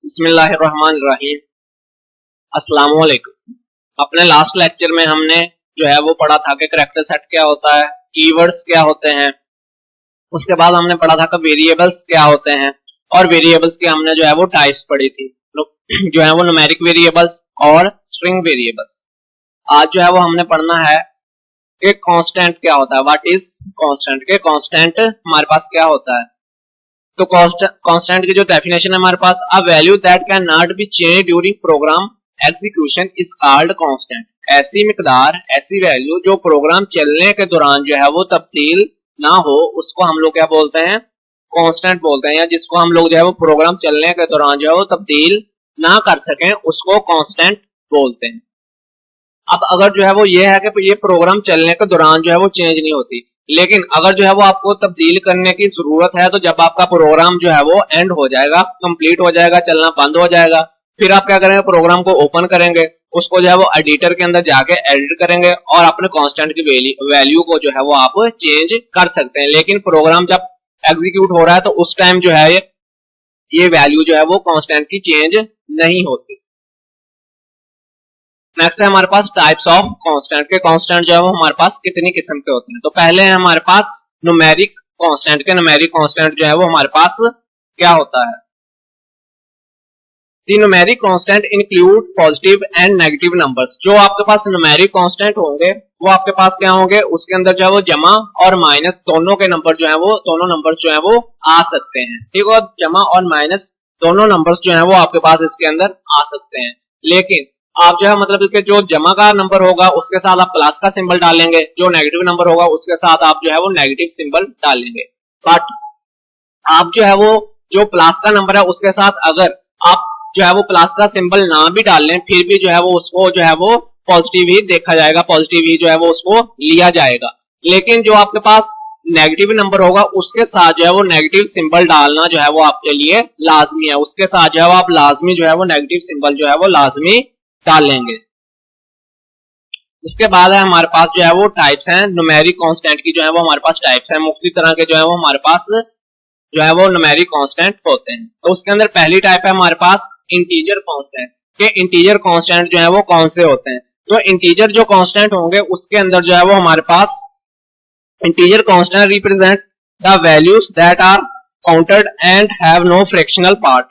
बिस्मिल्लाहिर्रहमानिर्रहीम। अस्सलाम वालेकुम। अपने लास्ट लेक्चर में हमने जो है वो पढ़ा था कि करैक्टर सेट क्या होता है, कीवर्ड्स क्या होते हैं। उसके बाद हमने पढ़ा था कि वेरिएबल्स क्या होते हैं और वेरिएबल्स की हमने जो है वो टाइप्स पढ़ी थी, जो है वो न्यूमेरिक वेरिएबल्स और स्ट्रिंग वेरिएबल्स। आज जो है वो हमने पढ़ना है कि कांस्टेंट क्या होता है, व्हाट इज कांस्टेंट, के कांस्टेंट हमारे पास क्या होता है। तो कांस्टेंट की जो डेफिनेशन है हमारे पास, a value that can not be change during program execution is called constant. ऐसी मिकदार, ऐसी वैल्यू जो प्रोग्राम चलने के दौरान जो है वो तब्दील ना हो, उसको हम लोग क्या बोलते हैं, कांस्टेंट बोलते हैं। या जिसको हम लोग जो है वो प्रोग्राम चलने के दौरान जो है वो तब्दील ना कर सकें, उसको कांस्टेंट बोलते हैं। अब अगर जो है वो ये है कि ये प्रोग्राम चलने के दौरान जो है वो चेंज नहीं होती, लेकिन अगर जो है वो आपको तब्दील करने की जरूरत है, तो जब आपका प्रोग्राम जो है वो एंड हो जाएगा, कंप्लीट हो जाएगा, चलना बंद हो जाएगा, फिर आप क्या करेंगे, प्रोग्राम को ओपन करेंगे, उसको जो है वो एडिटर के अंदर जाके एडिट करेंगे और अपने कांस्टेंट की वैल्यू को जो है वो आप चेंज कर सकते हैं। लेकिन प्रोग्राम जब एग्जीक्यूट हो रहा है तो उस टाइम जो है ये वैल्यू जो है वो कांस्टेंट की चेंज नहीं होती। नेक्स्ट है हमारे पास टाइप्स ऑफ कांस्टेंट, के कांस्टेंट जो है वो हमारे पास कितनी किस्म के होते हैं। तो पहले है हमारे पास न्यूमेरिक कांस्टेंट, के न्यूमेरिक कांस्टेंट जो है वो हमारे पास क्या होता है। The numeric constant include positive and negative numbers. जो आपके पास न्यूमेरिक कांस्टेंट होंगे वो आपके पास क्या होंगे, उसके अंदर जो है वो जमा और माइनस दोनों के नंबर जो है वो, दोनों नंबर्स जो है वो आ सकते हैं। ठीक है, जमा और माइनस दोनों नंबर्स जो है वो आपके पास इसके अंदर आ सकते हैं। लेकिन आप जो है मतलब कि जो जमा का नंबर होगा उसके साथ आप प्लस का सिंबल डालेंगे, जो नेगेटिव नंबर होगा उसके साथ आप जो है वो नेगेटिव सिंबल डालेंगे। बट आप जो है वो जो प्लस का नंबर है उसके साथ अगर आप जो है वो प्लस का सिंबल ना भी डालें, फिर भी जो है वो उसको जो है वो पॉजिटिव ही देखा जाएगा, पॉजिटिव ही जो है वो उसको लिया जाएगा। लेकिन जो आपके पास नेगेटिव नंबर होगा उसके साथ जो है वो नेगेटिव सिंबल डालना जो है वो आपके लिए लाजमी है। उसके साथ जो है वो आप लाजमी जो है वो नेगेटिव सिंबल जो है वो लाजमी डालेंगे। उसके बाद है हमारे पास जो है वो टाइप्स हैं न्यूमेरिक कांस्टेंट की, जो है वो हमारे पास टाइप्स हैं, मुख्तलिफ तरह के जो है वो हमारे पास जो है वो न्यूमेरिक कांस्टेंट होते हैं। तो उसके अंदर पहली टाइप है हमारे पास इंटीजर कांस्टेंट, के इंटीजर कांस्टेंट जो है वो कौन से होते हैं। तो इंटीजर जो कांस्टेंट होंगे उसके अंदर जो है वो हमारे पास integer constant represent the values that are counted and have no fractional part.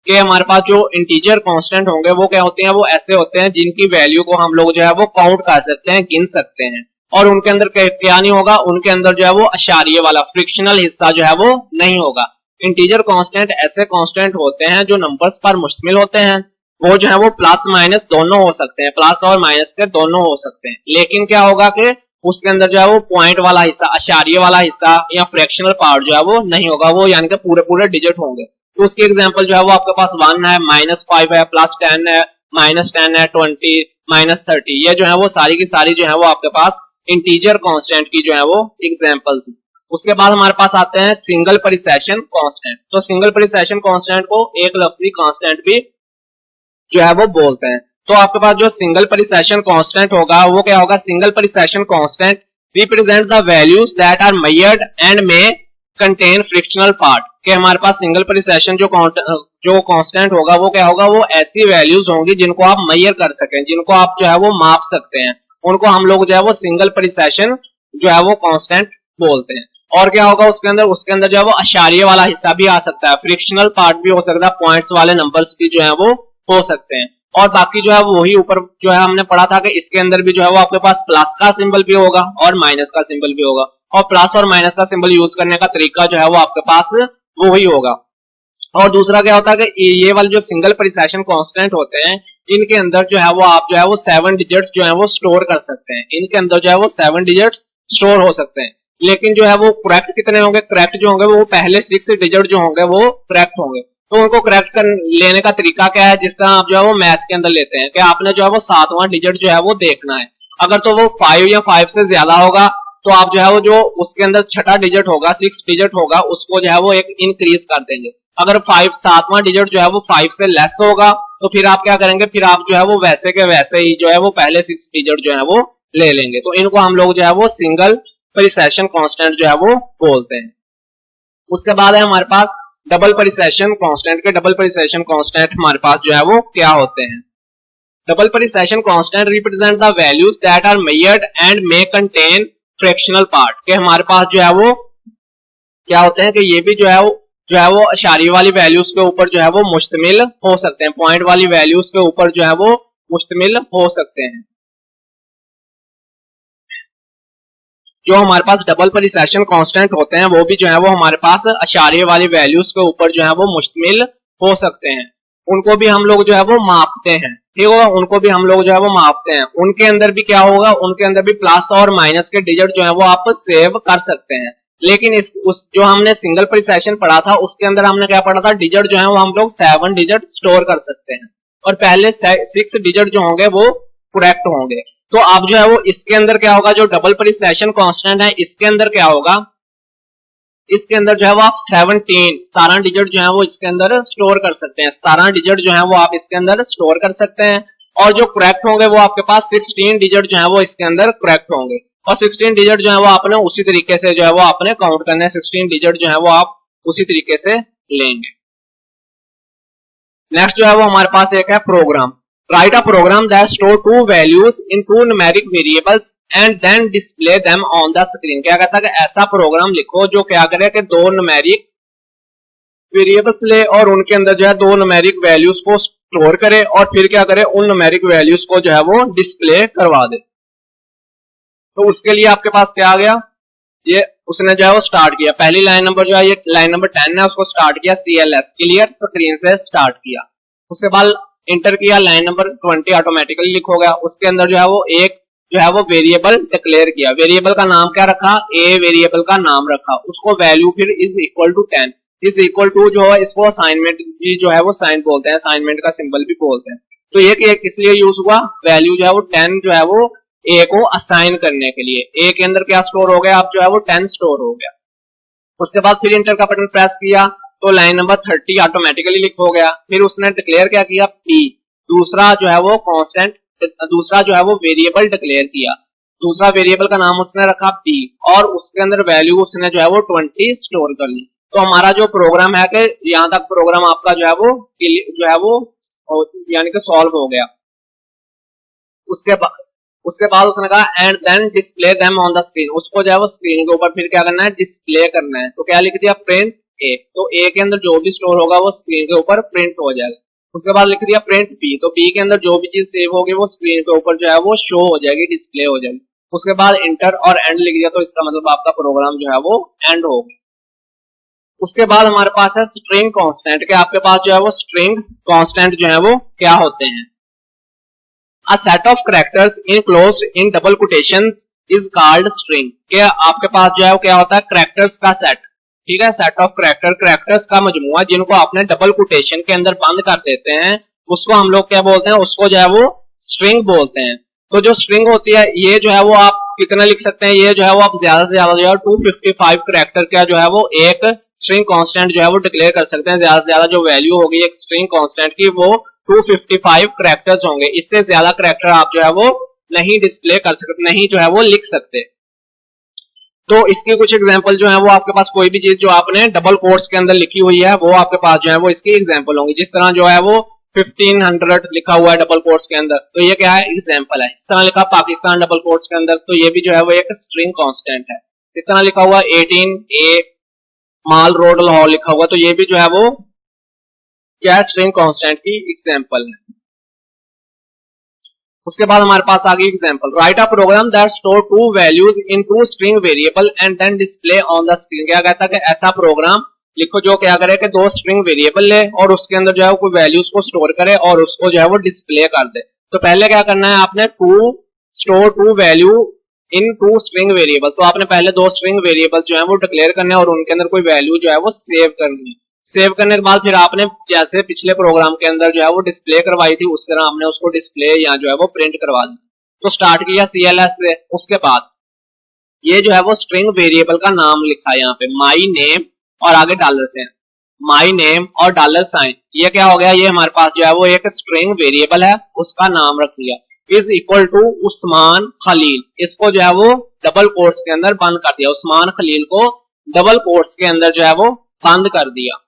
कि हमारे पास जो इंटीजर कांस्टेंट होंगे वो क्या होते हैं, वो ऐसे होते हैं जिनकी वैल्यू को हम लोग जो है वो काउंट कर सकते हैं, गिन सकते हैं, और उनके अंदर क्या नहीं होगा, उनके अंदर जो है वो अशारिये वाला फ्रिक्शनल हिस्सा जो है वो नहीं होगा। इंटीजर कांस्टेंट ऐसे कांस्टेंट होते हैं जो नंबर्स पर मुश्तमिल होते हैं, वो जो है वो प्लस माइनस दोनों हो सकते हैं, प्लस और माइनस के दोनों हो सकते हैं। लेकिन क्या होगा कि उसके अंदर जो है वो पॉइंट वाला हिस्सा, अशारिये वाला हिस्सा या फ्रैक्शनल पार्ट जो है वो नहीं होगा, वो यानी कि पूरे पूरे डिजिट होंगे। तो उसकी एग्जांपल जो है वो आपके पास 1 है, -5 है, +10 है, -10 है, 20, -30, ये जो है वो सारी की सारी जो है वो आपके पास इंटीजर कांस्टेंट की जो है वो एग्जांपल्स। उसके बाद हमारे पास आते हैं सिंगल प्रिसेशन कांस्टेंट। तो सिंगल प्रिसेशन कांस्टेंट को एक लफ्जी कांस्टेंट भी जो है वो बोलते हैं। तो आपके पास जो सिंगल प्रिसेशन कांस्टेंट होगा वो क्या होगा, single precision constant represent the values that are measured and may contain frictional part. कि हमारे पास सिंगल प्रिसेशन जो कांस्टेंट होगा वो क्या होगा, वो ऐसी वैल्यूज होंगी जिनको आप मेजर कर सकें, जिनको आप जो है वो माप सकते हैं, उनको हम लोग जो है वो सिंगल प्रिसेशन जो है वो कांस्टेंट बोलते हैं। और क्या होगा उसके अंदर जो है वो अशारिये वाला हिस्सा भी आ सकता है, फ्रिक्शनल पार्ट भी हो सकता है, पॉइंट्स वाले नंबर्स भी जो है वो हो सकते हैं। और बाकी जो है वही ऊपर जो है हमने पढ़ा था कि इसके अंदर भी जो है वो आपके पास प्लस का सिंबल भी होगा और माइनस का सिंबल भी होगा, और प्लस और माइनस का सिंबल यूज करने का तरीका जो है वो आपके पास वो ही होगा। और दूसरा क्या होता है कि ये वाले जो सिंगल प्रिसेशन कांस्टेंट होते हैं इनके अंदर जो है वो आप जो है वो 7 डिजिट्स जो है वो स्टोर कर सकते हैं, इनके अंदर जो है वो 7 डिजिट्स स्टोर हो सकते हैं। लेकिन जो है वो करेक्ट कितने होंगे, करेक्ट जो होंगे वो पहले 6 डिजिट जो होंगे वो करेक्ट होंगे। तो उनको करेक्ट कर लेने का तरीका क्या है, जिस तरह आप जो है वो मैथ के अंदर लेते हैं कि आपने जो है वो 7वां डिजिट जो है वो देखना है, अगर तो वो 5 या 5 से ज्यादा होगा तो आप जो है वो जो उसके अंदर छठा डिजिट होगा, 6 डिजिट होगा, उसको जो है वो एक इंक्रीज कर देंगे। अगर 7वां डिजिट जो है वो 5 से लेस होगा तो फिर आप क्या करेंगे, फिर आप जो है वो वैसे के वैसे ही जो है वो पहले 6 डिजिट जो है वो ले लेंगे। तो इनको हम लोग जो है वो सिंगल प्रिसेशन कांस्टेंट जो है वो बोलते हैं। उसके बाद है हमारे पास डबल प्रिसेशन कांस्टेंट के डबल प्रिसेशन कांस्टेंट हमारे पास जो है वो क्या होते हैं। Double precision constant represent the values that are measured and may contain fractional part के हमारे पास जो है वो क्या होते हैं कि ये भी जो है वो अशारी वाली वैल्यूज के ऊपर जो है वो मुश्तमिल हो सकते हैं, पॉइंट वाली वैल्यूज के ऊपर जो है वो मुश्तमिल हो सकते हैं। जो हमारे पास डबल प्रिसेशन कांस्टेंट होते हैं वो भी जो है वो हमारे पास अशारिये वाली वैल्यूज के ऊपर जो है वो मुश्तमिल हो सकते हैं। उनको भी हम लोग जो है वो मापते हैं, ठीक होगा, उनको भी हम लोग जो है वो मापते हैं। उनके अंदर भी क्या होगा, उनके अंदर भी प्लस और माइनस के डिजिट जो है वो आप सेव कर सकते हैं। लेकिन उस जो हमने सिंगल प्रिसेशन पढ़ा था उसके अंदर हमने क्या पढ़ा था, डिजिट जो है वो हम लोग 7 डिजिट स्टोर कर सकते हैं और पहले 6 डिजिट जो होंगे वो करेक्ट होंगे। तो अब जो है वो इसके अंदर क्या होगा, जो डबल प्रिसेशन कांस्टेंट है इसके अंदर क्या होगा, इसके अंदर जो है वो आप 17 डिजिट जो है वो इसके अंदर स्टोर कर सकते हैं। 17 डिजिट जो है वो आप इसके अंदर स्टोर कर सकते हैं और जो करेक्ट होंगे वो आपके पास 16 डिजिट जो है वो इसके अंदर करेक्ट होंगे और 16 डिजिट जो है वो आपने उसी तरीके से जो है वो आपने काउंट करना है। 16 डिजिट जो है वो आप उसी तरीके से लेंगे। नेक्स्ट जो है वो हमारे पास एक है program. Write a program that store 2 values in 2 numeric variables and then display them on the screen. क्या कहता है कि ऐसा प्रोग्राम लिखो जो क्या करे कि 2 न्यूमेरिक वेरिएबल्स ले और उनके अंदर जो है 2 न्यूमेरिक वैल्यूज को स्टोर करे और फिर क्या करे, उन न्यूमेरिक वैल्यूज को जो है वो डिस्प्ले करवा दे। तो उसके लिए आपके पास क्या आ गया, ये उसने जो है वो स्टार्ट किया। पहली लाइन नंबर जो है ये लाइन नंबर 10 है, उसको स्टार्ट किया CLS क्लियर स्क्रीन से स्टार्ट किया। उसके बाद इंटर किया, लाइन नंबर 20 ऑटोमेटिकली लिख हो गया। उसके अंदर जो है वो एक जो है वो वेरिएबल डिक्लेयर किया। वेरिएबल का नाम क्या रखा, ए वेरिएबल का नाम रखा। उसको वैल्यू फिर is equal to 10, is equal to जो है इसको असाइनमेंट भी जो है वो साइन बोलते हैं, असाइनमेंट का सिंबल भी बोलते हैं। तो ये किस लिए यूज हुआ, वैल्यू जो है वो 10 जो है वो ए को असाइन करने के लिए। ए के अंदर क्या स्टोर हो गया, अब जो है वो 10 स्टोर हो गया। उसके बाद फिर इंटर का बटन प्रेस किया तो लाइन नंबर 30 ऑटोमेटिकली लिख हो गया। फिर उसने डिक्लेयर क्या किया, पी, दूसरा जो है वो कांस्टेंट, दूसरा जो है वो वेरिएबल डिक्लेयर किया। दूसरा वेरिएबल का नाम उसने रखा पी और उसके अंदर वैल्यू उसने जो है वो 20 स्टोर कर ली। तो हमारा जो प्रोग्राम है कि यहां तक प्रोग्राम आपका जो है वो यानी कि सॉल्व हो गया। उसके बाद उसने कहा and then display them on the screen, उसको जो है वो स्क्रीन के ऊपर फिर क्या करना है, डिस्प्ले करना है। तो क्या लिख दिया, प्रिंट ए, तो ए के अंदर जो भी स्टोर होगा वो स्क्रीन के ऊपर प्रिंट हो जाएगा। उसके बाद लिख दिया प्रिंट बी, तो बी के अंदर जो भी चीज सेव होगी वो स्क्रीन के ऊपर जो है वो शो हो जाएगी, डिस्प्ले हो जाएगी। उसके बाद इंटर और एंड लिख दिया, तो इसका मतलब आपका प्रोग्राम जो है वो एंड हो गया। उसके बाद हमारे पास है स्ट्रिंग कांस्टेंट के, आपके पास जो है वो स्ट्रिंग कांस्टेंट जो है वो क्या होते हैं, A set of characters enclosed in double quotations is called string। के आपके पास जो है वो क्या होता है, characters का सेट, ठीक है, सेट ऑफ characters का मजमुआ जिनको आपने डबल कोटेशन के अंदर बंद कर देते हैं, उसको हम लोग क्या बोलते हैं, उसको जो है वो स्ट्रिंग बोलते हैं। तो जो स्ट्रिंग होती है ये जो है वो आप कितना लिख सकते हैं, ये जो है वो आप ज्यादा से ज्यादा जो है 255 कैरेक्टर का जो है वो एक स्ट्रिंग कांस्टेंट जो है वो डिक्लेयर कर सकते हैं। ज्यादा से ज्यादा जो वैल्यू होगी एक स्ट्रिंग कांस्टेंट की वो 255 कैरेक्टर्स होंगे। इससे ज्यादा कैरेक्टर आप जो है वो नहीं डिस्प्ले कर सकते, नहीं जो है वो लिख सकते। तो इसकी कुछ एग्जांपल जो है वो आपके पास कोई भी चीज जो आपने डबल कोट्स के अंदर लिखी हुई है वो आपके पास जो है वो इसकी एग्जांपल होंगी। जिस तरह जो है वो 1500 लिखा हुआ है डबल कोट्स के अंदर, तो ये क्या है, एग्जांपल है। इस तरह लिखा पाकिस्तान डबल कोट्स के अंदर, तो ये भी जो है वो एक स्ट्रिंग कांस्टेंट है। इस तरह लिखा हुआ 18A माल रोड लाहौर लिखा हुआ, तो ये भी जो है वो क्या है, स्ट्रिंग कांस्टेंट की एग्जांपल है। उसके बाद हमारे पास आ गई example, write a program that store 2 values in 2 string variable and then display on the screen. क्या कहता है कि ऐसा प्रोग्राम लिखो जो क्या करे कि 2 स्ट्रिंग वेरिएबल ले और उसके अंदर जो है कोई वैल्यूज को स्टोर करे और उसको जो है वो डिस्प्ले कर दे। तो पहले क्या करना है, आपने store 2 value in 2 string variable, तो आपने पहले 2 स्ट्रिंग वेरिएबल जो है वो डिक्लेयर करने और उनके अंदर कोई वैल्यू जो है वो सेव करनी है। सेव करने के बाद फिर आपने जैसे पिछले प्रोग्राम के अंदर जो है वो डिस्प्ले करवाई थी उस तरह आपने उसको डिस्प्ले या जो है वो प्रिंट करवा दी। तो स्टार्ट किया CLS से। उसके बाद ये जो है वो स्ट्रिंग वेरिएबल का नाम लिखा है यहाँ पे, माई नेम और आगे डॉलर से माई नेम और डॉलर साइन। ये क्या हो गया, ये हमारे पास जो है वो एक स्ट्रिंग वेरिएबल है, उसका नाम रख दिया। Is equal to Usman Khalil, इसको जो है वो डबल कोट्स के अंदर बंद कर दिया। उस्मान खलील को डबल कोट्स के अंदर जो है वो बंद कर दिया।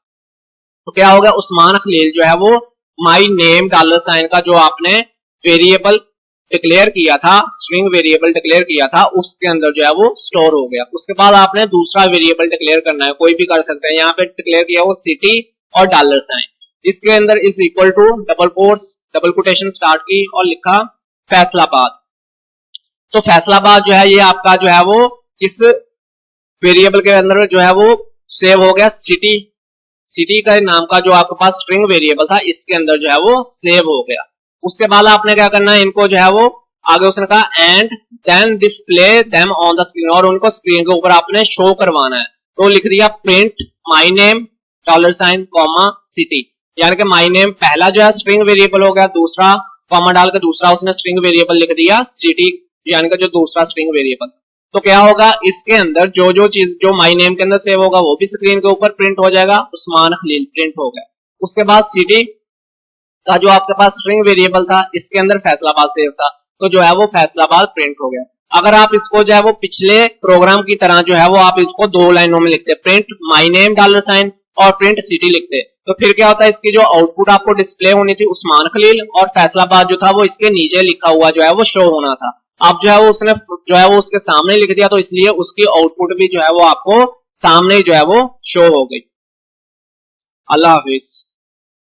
तो क्या हो गया, उस्मान खलील जो है वो माई नेम डॉलर साइन का जो आपने वेरिएबल डिक्लेयर किया था, स्ट्रिंग वेरिएबल डिक्लेयर किया था, उसके अंदर जो है वो स्टोर हो गया। उसके बाद आपने दूसरा वेरिएबल डिक्लेयर करना है, कोई भी कर सकते हैं। यहाँ पे डिक्लेयर किया वो सिटी और डॉलर साइन, इसके अंदर is equal to double quotes double quotation start की और लिखा फैसलाबाद। तो फैसलाबाद जो है ये आपका जो है वो इस वेरिएबल के अंदर जो है वो सेव हो गया। सिटी, सिटी का नाम का जो आपके पास स्ट्रिंग वेरिएबल था इसके अंदर जो है वो सेव हो गया। उसके बाद आपने क्या करना है, इनको जो है वो आगे उसने कहा and then display them on the screen, और उनको स्क्रीन के ऊपर आपने शो करवाना है। तो लिख दिया print my name dollar sign comma city, यानी कि माई नेम पहला जो है स्ट्रिंग वेरिएबल हो गया, दूसरा कॉमा डाल के दूसरा उसने स्ट्रिंग वेरिएबल लिख दिया सिटी, यानी कि जो दूसरा स्ट्रिंग वेरिएबल। तो क्या होगा, इसके अंदर जो जो चीज जो माई नेम के अंदर सेव होगा वो भी स्क्रीन के ऊपर प्रिंट हो जाएगा, उस्मान खलील प्रिंट हो गया। उसके बाद सिटी का जो आपके पास स्ट्रिंग वेरिएबल था इसके अंदर फैसलाबाद सेव था, तो जो है वो फैसलाबाद प्रिंट हो गया। अगर आप इसको जो है वो पिछले प्रोग्राम की तरह जो है वो आप इसको दो लाइनों में लिखते, print my name dollar sign और प्रिंट सिटी लिखते, तो फिर क्या होता है, इसकी जो आउटपुट आपको डिस्प्ले होनी थी उस्मान खलील, और फैसलाबाद जो था वो इसके नीचे लिखा हुआ जो है वो शो होना था। अब जो है वो उसने जो है वो उसके सामने लिख दिया, तो इसलिए उसकी आउटपुट भी जो है वो आपको सामने जो है वो शो हो गई। अल्लाह हाफिज।